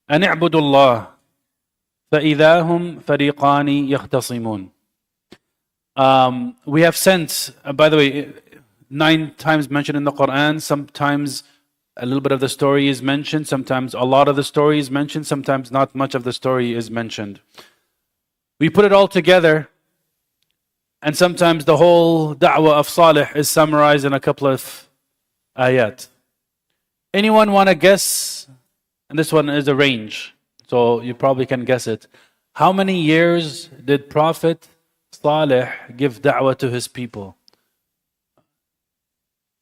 أن اعبدوا الله فإذا هم فريقان يختصمون. We have sent, by the way, 9 times mentioned in the Quran. Sometimes a little bit of the story is mentioned, sometimes a lot of the story is mentioned, sometimes not much of the story is mentioned. We put it all together, and sometimes the whole da'wah of Salih is summarized in a couple of ayat. Anyone want to guess? And this one is a range, so you probably can guess it. How many years did Prophet Salih give da'wah to his people?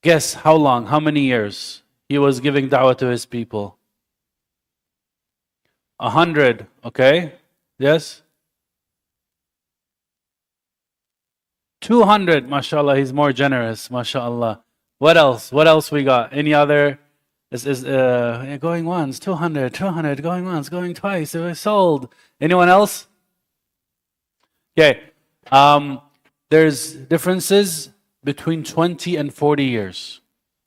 Guess how long, how many years he was giving da'wah to his people? 100, okay? Yes? 200, mashallah, he's more generous, mashallah. What else? What else we got? Any other? Going once, 200, going once, going twice, it was sold. Anyone else? Okay. There's differences between 20 and 40 years.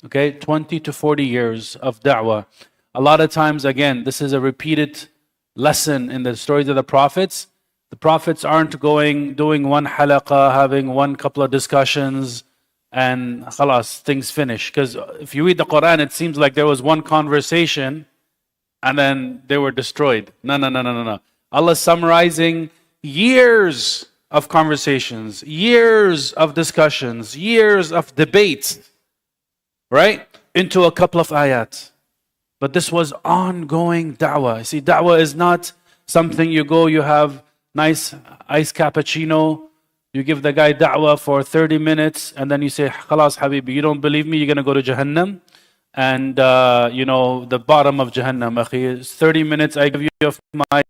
Okay, 20 to 40 years of da'wah. A lot of times, again, this is a repeated lesson in the stories of the prophets. The prophets aren't doing one halaqah, having one couple of discussions, and khalas, things finish. Because if you read the Quran, it seems like there was one conversation and then they were destroyed. No. Allah is summarizing years of conversations, years of discussions, years of debates, right? Into a couple of ayat. But this was ongoing da'wah. See, da'wah is not something you go, you have nice iced cappuccino, you give the guy da'wah for 30 minutes, and then you say, khalas habibi, you don't believe me, you're going to go to Jahannam. And, the bottom of Jahannam, akhi, is 30 minutes I give you of my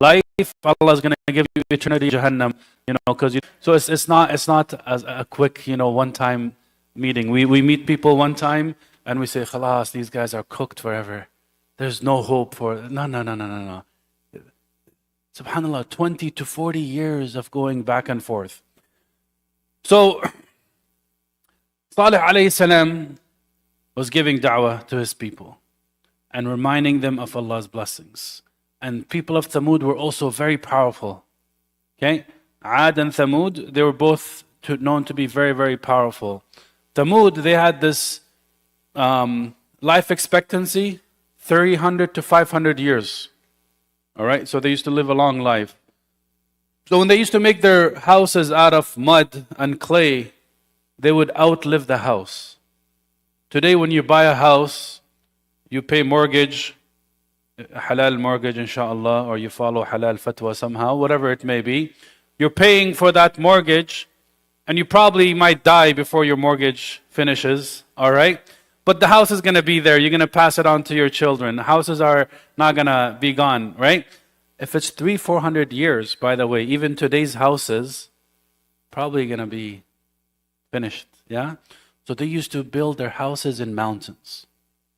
life, Allah is going to give you eternity Jahannam, because so it's not as a quick, one-time meeting. We meet people one time and we say, khalas, these guys are cooked forever. There's no hope for it. No. SubhanAllah, 20 to 40 years of going back and forth. So, Salih alayhi salam was giving da'wah to his people and reminding them of Allah's blessings. And people of Tamud were also very powerful. Okay? Ad and Tamud, they were both known to be very, very powerful. Tamud, they had this life expectancy, 300 to 500 years. All right? So they used to live a long life. So when they used to make their houses out of mud and clay, they would outlive the house. Today when you buy a house, you pay mortgage, halal mortgage inshallah, or you follow halal fatwa somehow, whatever it may be. You're paying for that mortgage, and you probably might die before your mortgage finishes, all right? But the house is going to be there. You're going to pass it on to your children. Houses are not going to be gone, right? If it's 300-400 years, by the way, even today's houses, probably going to be finished, yeah? So they used to build their houses in mountains.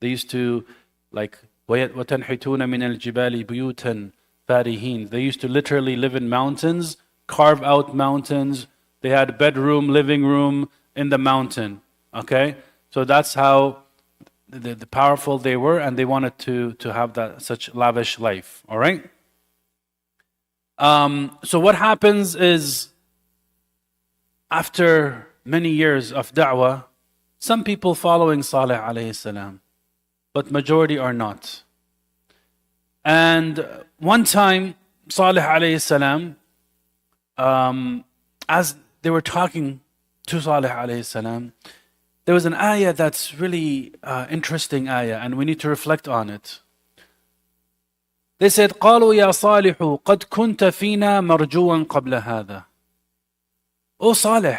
They used to, like, وَتَنْحِتُونَ مِنَ الْجِبَالِ بُيُوتًا فَارِهِينَ. They used to literally live in mountains, carve out mountains. They had bedroom, living room in the mountain, okay? So that's how the powerful they were, and they wanted to have that such lavish life, all right? So what happens is, after many years of da'wah, some people following Salih alayhi salam, but majority are not. And one time, Salih alayhi salam, as they were talking to Salih alayhi salam, there was an ayah that's really interesting ayah, and we need to reflect on it. They said, قالوا يا صالح قد كنت فينا مرجوا قبل هذا. O Salih,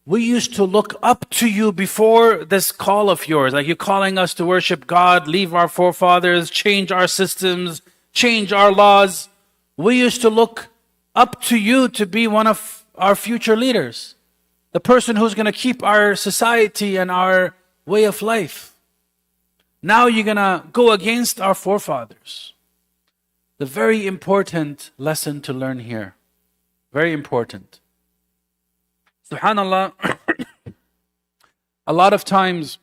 we used to look up to you before this call of yours. Like, you're calling us to worship God, leave our forefathers, change our systems, change our laws. We used to look up to you to be one of our future leaders. The person who's going to keep our society and our way of life. Now you're going to go against our forefathers. The very important lesson to learn here. Very important. SubhanAllah, a lot of times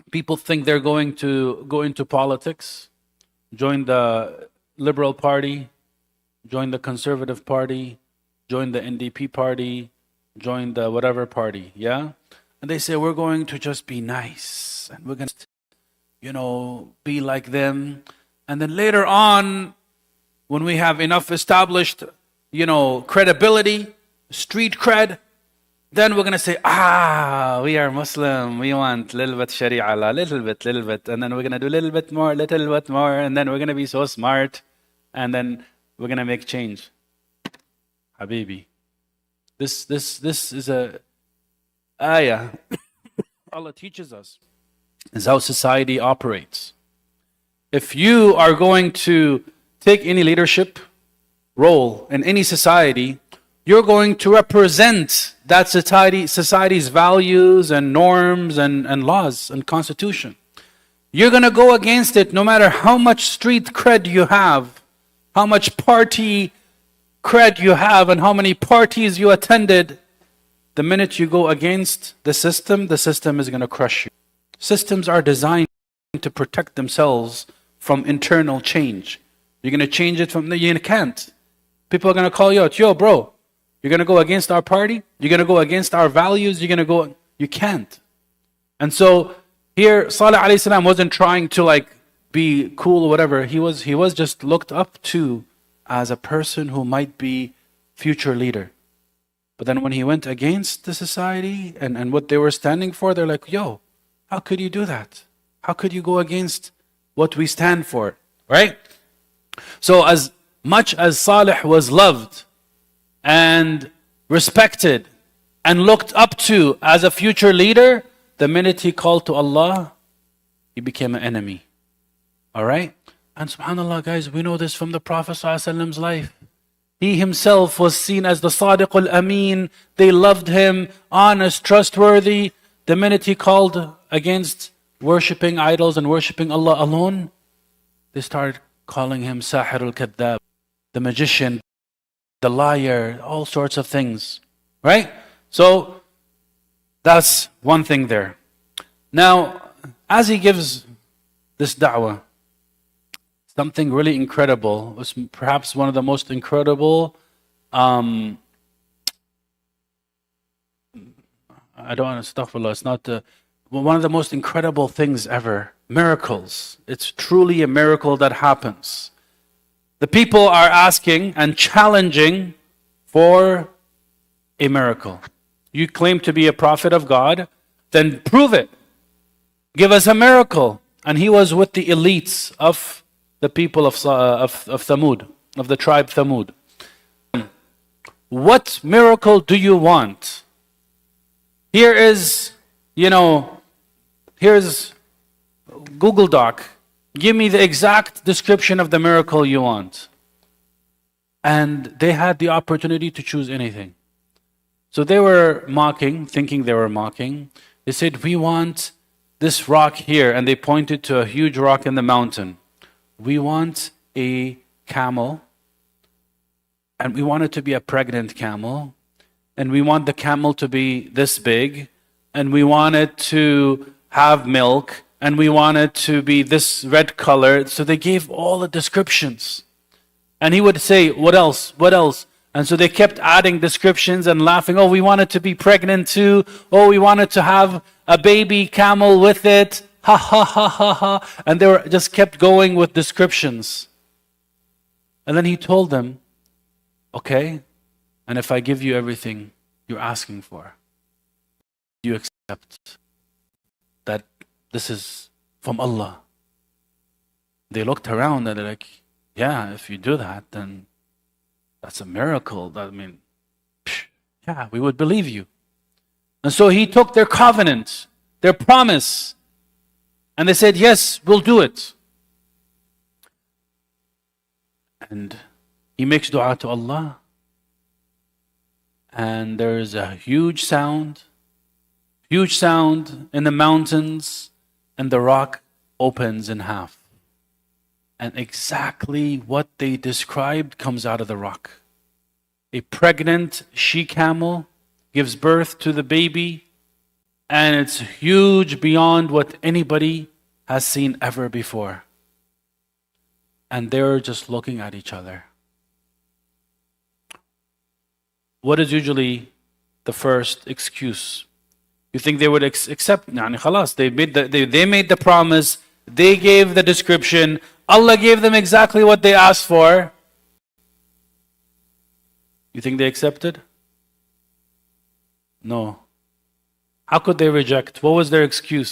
people think they're going to go into politics join the Liberal Party, join the Conservative Party, join the NDP Party, join the whatever party, yeah? And they say, we're going to just be nice, and we're going to, be like them. And then later on, when we have enough established, credibility, street cred, then we're going to say, we are Muslim, we want a little bit Sharia, little bit, and then we're going to do a little bit more, and then we're going to be so smart, and then we're going to make change. Habibi, this is a ayah Allah teaches us, is how society operates. If you are going to take any leadership role in any society, you're going to represent that society's values and norms and laws and constitution. You're going to go against it no matter how much street cred you have, how much party cred you have, and how many parties you attended. The minute you go against the system is going to crush you. Systems are designed to protect themselves from internal change. You're going to change it you can't. People are going to call you out, yo bro, you're going to go against our party? You're going to go against our values? You can't. And so here, Salih alayhi salam wasn't trying to be cool or whatever. He was just looked up to as a person who might be future leader. But then when he went against the society and what they were standing for, they're like, yo, how could you do that? How could you go against what we stand for? Right? So as much as Salih was loved and respected and looked up to as a future leader, the minute he called to Allah, he became an enemy. Alright? And subhanAllah, guys, we know this from the Prophet ﷺ's life. He himself was seen as the Sadiq al-Amin. They loved him, honest, trustworthy. The minute he called against worshipping idols and worshipping Allah alone, they started calling him Sahir al-Kadhab, the magician, the liar, all sorts of things. Right? So, that's one thing there. Now, as he gives this da'wah, something really incredible, was perhaps one of the most incredible, I don't want to astaghfirullah, it's not one of the most incredible things ever. Miracles. It's truly a miracle that happens. The people are asking and challenging for a miracle. You claim to be a prophet of God, then prove it. Give us a miracle. And he was with the elites of the people of Tamud, of the tribe Tamud. What miracle do you want? Here is, here's Google Doc. Give me the exact description of the miracle you want. And they had the opportunity to choose anything. So they were mocking, thinking they were mocking. They said, we want this rock here. And they pointed to a huge rock in the mountain. We want a camel. And we want it to be a pregnant camel. And we want the camel to be this big. And we want it to have milk. And we want it to be this red color. So they gave all the descriptions. And he would say, what else? What else? And so they kept adding descriptions and laughing. Oh, we want it to be pregnant too. Oh, we want it to have a baby camel with it. Ha ha ha ha ha. And they were just kept going with descriptions. And then he told them, okay, and if I give you everything you're asking for, you accept that this is from Allah? They looked around and they're like, yeah, if you do that, then that's a miracle. Yeah, we would believe you. And so he took their covenant, their promise, and they said, yes, we'll do it. And he makes dua to Allah. And there is a huge sound in the mountains, and the rock opens in half. And exactly what they described comes out of the rock. A pregnant she-camel gives birth to the baby, and it's huge beyond what anybody has seen ever before. and they're just looking at each other. What is usually the first excuse? You think they would accept? Yani khalas, they made the promise, they gave the description, Allah gave them exactly what they asked for. You think they accepted? No. How could they reject? What was their excuse?